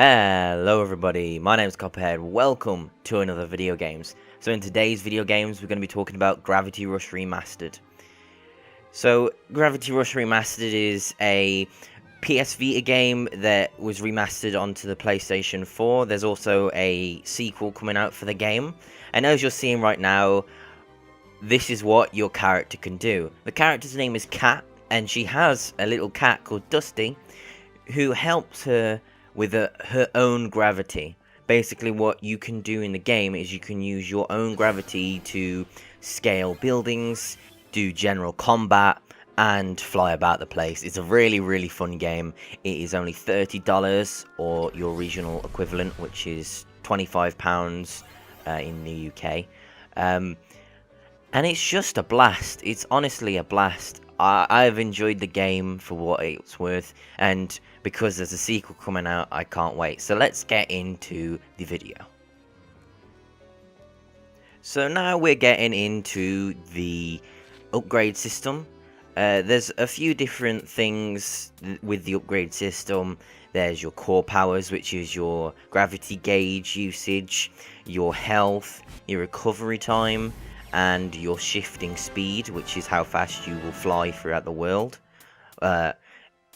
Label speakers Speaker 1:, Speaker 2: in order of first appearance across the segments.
Speaker 1: Hello everybody, my name is Copperhead. Welcome to another video games. So in today's video games we're going to be talking about Gravity Rush Remastered. So Gravity Rush Remastered is a PS Vita game that was remastered onto the PlayStation 4. There's also a sequel coming out for the game. And as you're seeing right now, this is what your character can do. The character's name is Cat, and she has a little cat called Dusty who helps her with her own gravity. Basically what you can do in the game is you can use your own gravity to scale buildings, do general combat, and fly about the place. It's a really fun game. It is only $30 or your regional equivalent, which is £25 in the UK. And it's just a blast. It's honestly a blast. I've enjoyed the game for what it's worth, and because there's a sequel coming out, I can't wait. So let's get into the video. So now we're getting into the upgrade system. There's a few different things with the upgrade system. There's your core powers, which is your gravity gauge usage, your health, your recovery time, and your shifting speed, which is how fast you will fly throughout the world.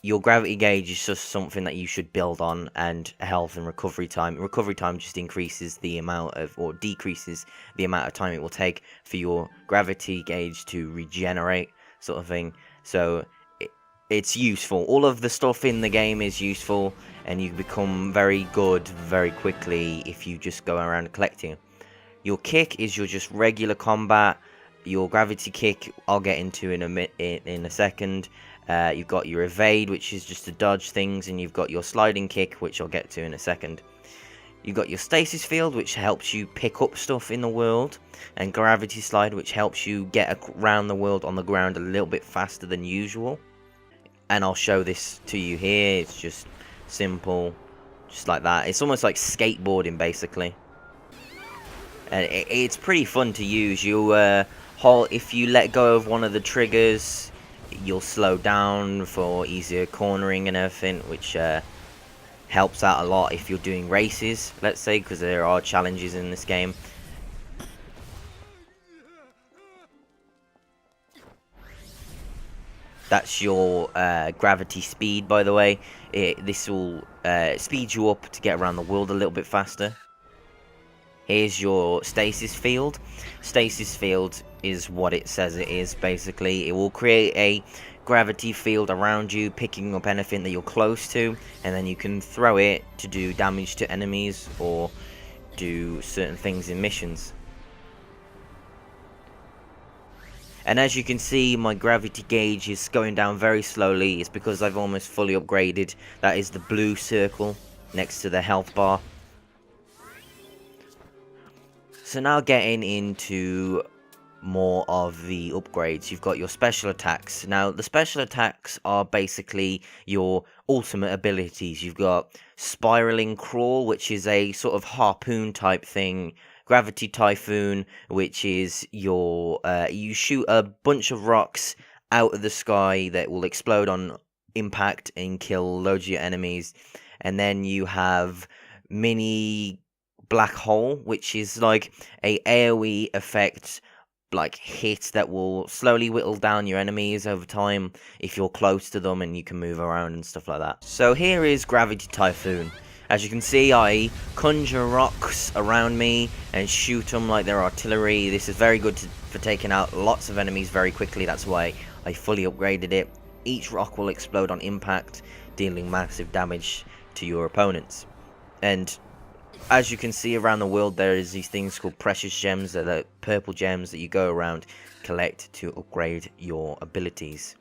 Speaker 1: Your gravity gauge is just something that you should build on, and health and recovery time. Recovery time just increases the amount of, or decreases the amount of time it will take for your gravity gauge to regenerate, sort of thing. So it's useful. All of the stuff in the game is useful, and you become very good very quickly if you just go around collecting. Your kick is your just regular combat. Your gravity kick I'll get into in a second. You've got your evade, which is just to dodge things, and you've got your sliding kick, which I'll get to in a second. You've got your stasis field, which helps you pick up stuff in the world, and gravity slide, which helps you get around the world on the ground a little bit faster than usual. And I'll show this to you here. It's just simple, just like that. It's almost like skateboarding, basically. And it's pretty fun to use. If you let go of one of the triggers, you'll slow down for easier cornering and everything, which helps out a lot if you're doing races, let's say, because there are challenges in this game. That's your gravity speed, by the way. This will speed you up to get around the world a little bit faster. Here's your stasis field. Stasis field is what it says it is, basically. It will create a gravity field around you, picking up anything that you're close to, and then you can throw it to do damage to enemies or do certain things in missions. And as you can see, my gravity gauge is going down very slowly. It's because I've almost fully upgraded. That is the blue circle next to the health bar. So now getting into more of the upgrades, you've got your special attacks. Now the special attacks are basically your ultimate abilities. You've got spiraling crawl, which is a sort of harpoon type thing. Gravity typhoon, which is your you shoot a bunch of rocks out of the sky that will explode on impact and kill loads of your enemies. And then you have mini black hole, which is like a AoE effect, like hit that will slowly whittle down your enemies over time if you're close to them, and you can move around and stuff like that. So here is Gravity Typhoon. As you can see, I conjure rocks around me and shoot them like they're artillery. This is very good for taking out lots of enemies very quickly. That's why I fully upgraded it. Each rock will explode on impact, dealing massive damage to your opponents. And as you can see around the world, there is these things called precious gems. They're the purple gems that you go around, collect to upgrade your abilities.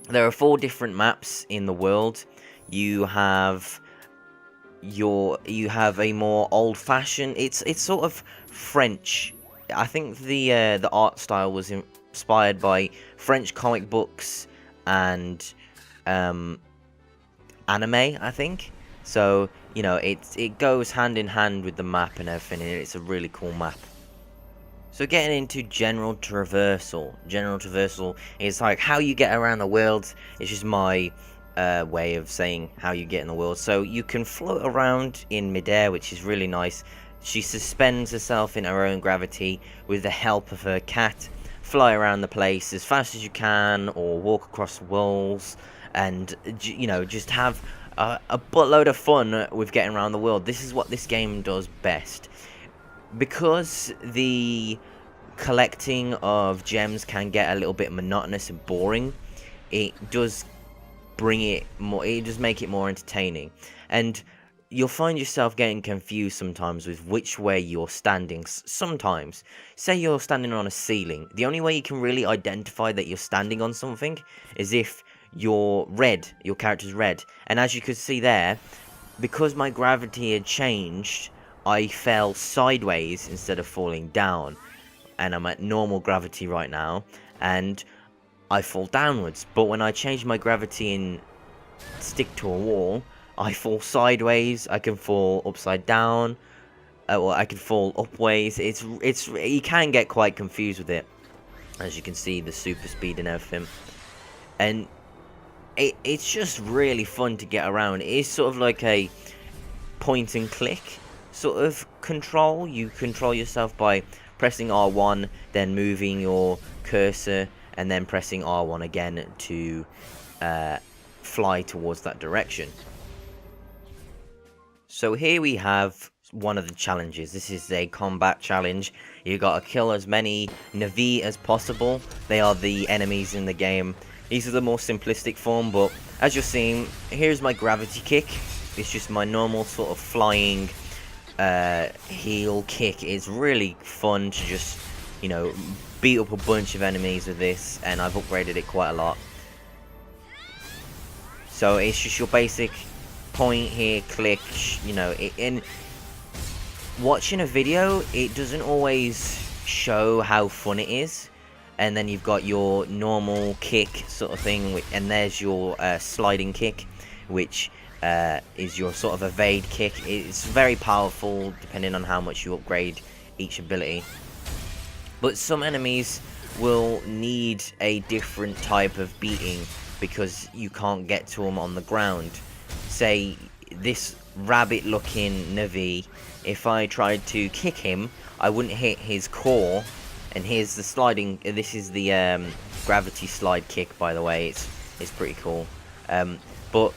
Speaker 1: There are 4 different maps in the world. You have a more old-fashioned. It's sort of French. I think the art style was inspired by French comic books and anime, I think. So, you know, it goes hand in hand with the map and everything, and it's a really cool map. So getting into general traversal. General traversal is like how you get around the world. It's just my way of saying how you get in the world. So you can float around in midair, which is really nice. She suspends herself in her own gravity with the help of her cat. Fly around the place as fast as you can, or walk across walls, and just have a buttload of fun with getting around the world. This is what this game does best. Because the collecting of gems can get a little bit monotonous and boring, it does make it more entertaining. And you'll find yourself getting confused sometimes with which way you're standing. Sometimes, say you're standing on a ceiling, the only way you can really identify that you're standing on something is if your character's red. And as you could see there, because my gravity had changed, I fell sideways instead of falling down. And I'm at normal gravity right now, and I fall downwards. But when I change my gravity and stick to a wall, I fall sideways. I can fall upside down, or I can fall upways. You can get quite confused with it, as you can see the super speed and everything. And it's just really fun to get around. It is sort of like a point and click sort of control. You control yourself by pressing R1, then moving your cursor, and then pressing R1 again to fly towards that direction. So here we have one of the challenges. This is a combat challenge. You gotta kill as many Navi as possible. They are the enemies in the game. These are the more simplistic form, but as you're seeing, here's my gravity kick. It's just my normal sort of flying heel kick. It's really fun to just, beat up a bunch of enemies with this, and I've upgraded it quite a lot. So it's just your basic point here, click, and watching a video, it doesn't always show how fun it is. And then you've got your normal kick sort of thing, and there's your sliding kick, which is your sort of evade kick. It's very powerful depending on how much you upgrade each ability. But some enemies will need a different type of beating because you can't get to them on the ground. Say this rabbit looking Navi, if I tried to kick him, I wouldn't hit his core. And here's the sliding. This is the gravity slide kick, by the way. It's pretty cool. But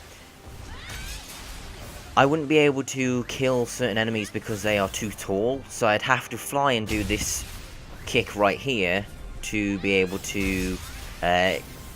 Speaker 1: I wouldn't be able to kill certain enemies because they are too tall. So I'd have to fly and do this kick right here to be able to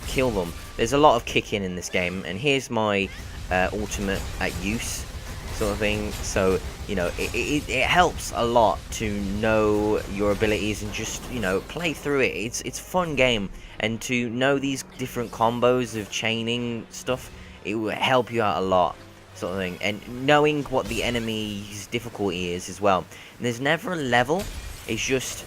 Speaker 1: kill them. There's a lot of kicking in this game, and here's my ultimate at use sort of thing. So it helps a lot to know your abilities and just play through it. It's a fun game, and to know these different combos of chaining stuff, it will help you out a lot sort of thing. And knowing what the enemy's difficulty is as well. And there's never a level. It's just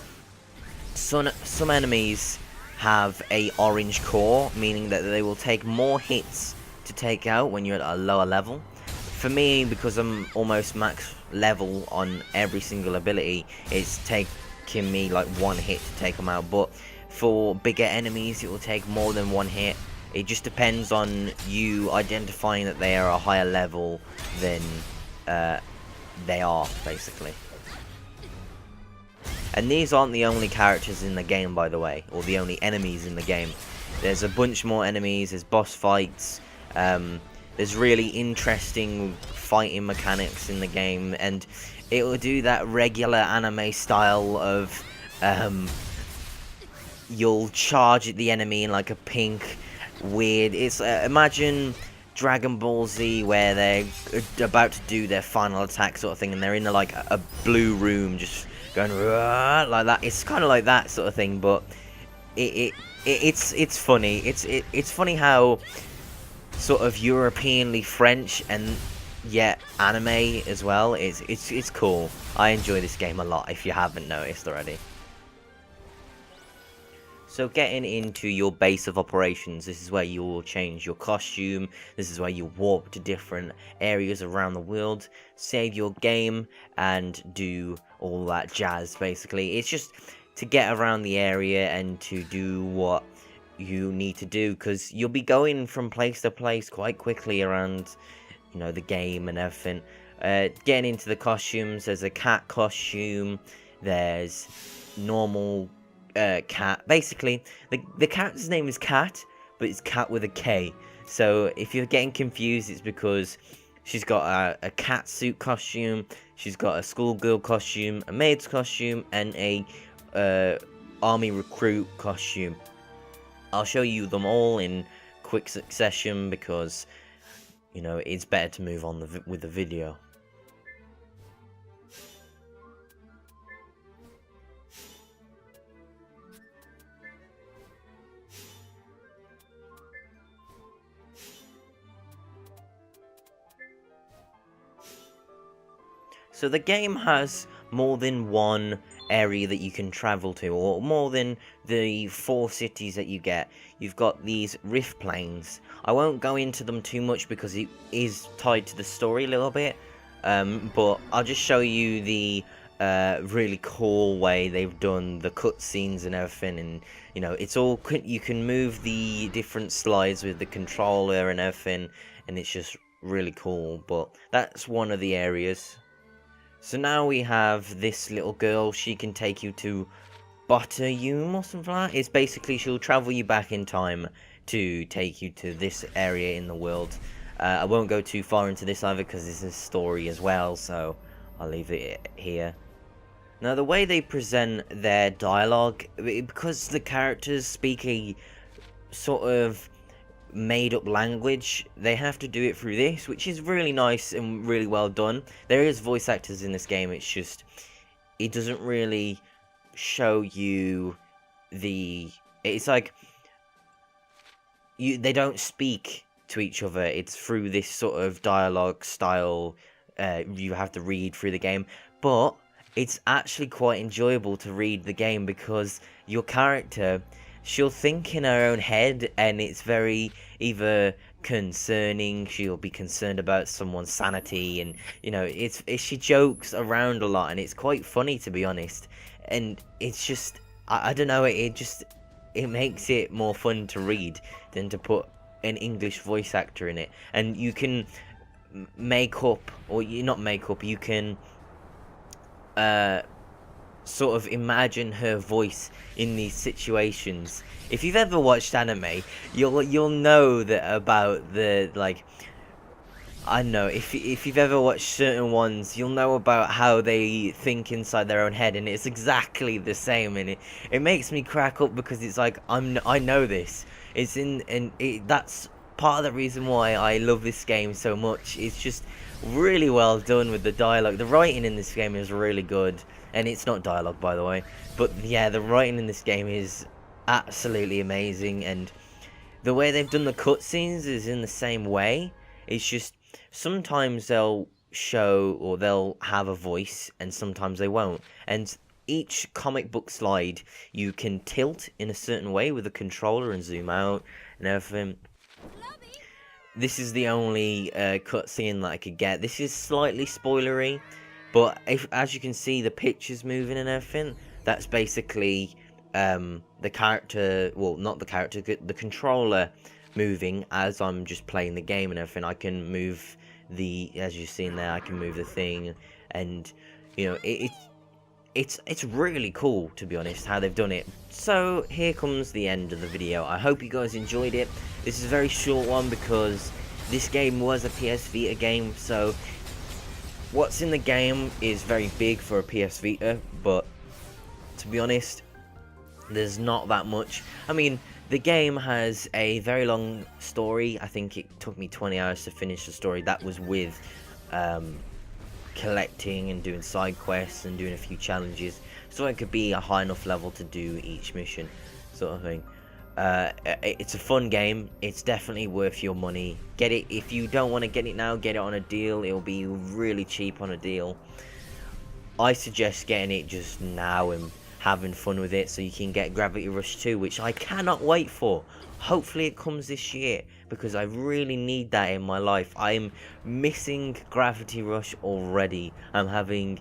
Speaker 1: some enemies have a orange core, meaning that they will take more hits to take out when you're at a lower level. For me, because I'm almost max level on every single ability, it's taking me like one hit to take them out. But for bigger enemies, it will take more than one hit. It just depends on you identifying that they are a higher level than they are, basically. And these aren't the only characters in the game, by the way, or the only enemies in the game. There's a bunch more enemies, there's boss fights, there's really interesting fighting mechanics in the game, and it will do that regular anime style of you'll charge at the enemy in like a pink, weird, it's imagine Dragon Ball Z where they're about to do their final attack sort of thing, and they're in like a blue room just going like that. It's kind of like that sort of thing, but it's funny. It's funny how sort of Europeanly French and yet anime as well. It's cool. I enjoy this game a lot, if you haven't noticed already. So getting into your base of operations, this is where you will change your costume, this is where you warp to different areas around the world, save your game, and do all that jazz, basically. It's just to get around the area and to do what you need to do, because you'll be going from place to place quite quickly around, the game and everything. Getting into the costumes, there's a cat costume, there's normal cat. Basically, the cat's name is Cat, but it's Cat with a K. So if you're getting confused, it's because she's got a cat suit costume, she's got a schoolgirl costume, a maid's costume, and a army recruit costume. I'll show you them all in quick succession because, it's better to move on with the video. So the game has more than one area that you can travel to, or more than the 4 cities that you get. You've got these rift plains. I won't go into them too much because it is tied to the story a little bit, but I'll just show you the really cool way they've done the cutscenes and everything, and it's all, you can move the different slides with the controller and everything, and it's just really cool. But that's one of the areas. So now we have this little girl. She can take you to Botterium or something like that. It's basically, she'll travel you back in time to take you to this area in the world. I won't go too far into this either because this is a story as well, so I'll leave it here. Now, the way they present their dialogue, because the characters speak a sort of made up language, they have to do it through this, which is really nice and really well done. There is voice actors in this game, it's just, it doesn't really show you it's like, they don't speak to each other, it's through this sort of dialogue style, you have to read through the game, but it's actually quite enjoyable to read the game because your character, she'll think in her own head, and it's very either concerning, she'll be concerned about someone's sanity, and she jokes around a lot, and it's quite funny, to be honest. And it's just, I don't know, it makes it more fun to read than to put an English voice actor in it. And you can make up, or not make up, you can sort of imagine her voice in these situations. If you've ever watched anime, you'll know that about the, like, I don't know, if you've ever watched certain ones, you'll know about how they think inside their own head, and it's exactly the same, and it makes me crack up because it's like, I know this. That's part of the reason why I love this game so much. It's just really well done with the dialogue. The writing in this game is really good, and it's not dialogue, by the way, but yeah, the writing in this game is absolutely amazing, and the way they've done the cutscenes is in the same way. It's just, sometimes they'll show, or they'll have a voice, and sometimes they won't, and each comic book slide you can tilt in a certain way with the controller and zoom out and everything. This is the only cutscene that I could get. This is slightly spoilery, but as you can see, the picture's moving and everything. That's basically the character, well, not the character, the controller moving as I'm just playing the game and everything. I can move as you've seen there, I can move the thing, and it's really cool, to be honest, how they've done it. So here comes the end of the video. I hope you guys enjoyed it. This is a very short one because this game was a PS Vita game, so what's in the game is very big for a PS Vita, but to be honest, there's not that much. I mean, the game has a very long story. I think it took me 20 hours to finish the story. That was with collecting and doing side quests and doing a few challenges, so it could be a high enough level to do each mission, sort of thing. It's a fun game. It's definitely worth your money. Get it if you don't want to get it now. Get it on a deal. It'll be really cheap on a deal. I suggest getting it just now and having fun with it, so you can get Gravity Rush 2, which I cannot wait for. Hopefully it comes this year, because I really need that in my life. I'm missing Gravity Rush already. I'm having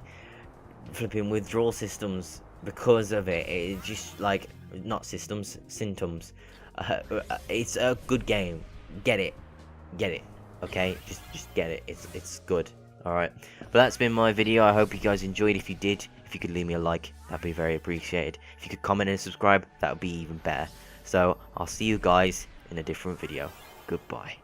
Speaker 1: flipping withdrawal systems because of it. It's just like, not symptoms. It's a good game. Get it, okay, just get it. It's good. All right, but that's been my video. I hope you guys enjoyed. If you did, if you could leave me a like, that'd be very appreciated. If you could comment and subscribe, that would be even better. So I'll see you guys in a different video. Goodbye.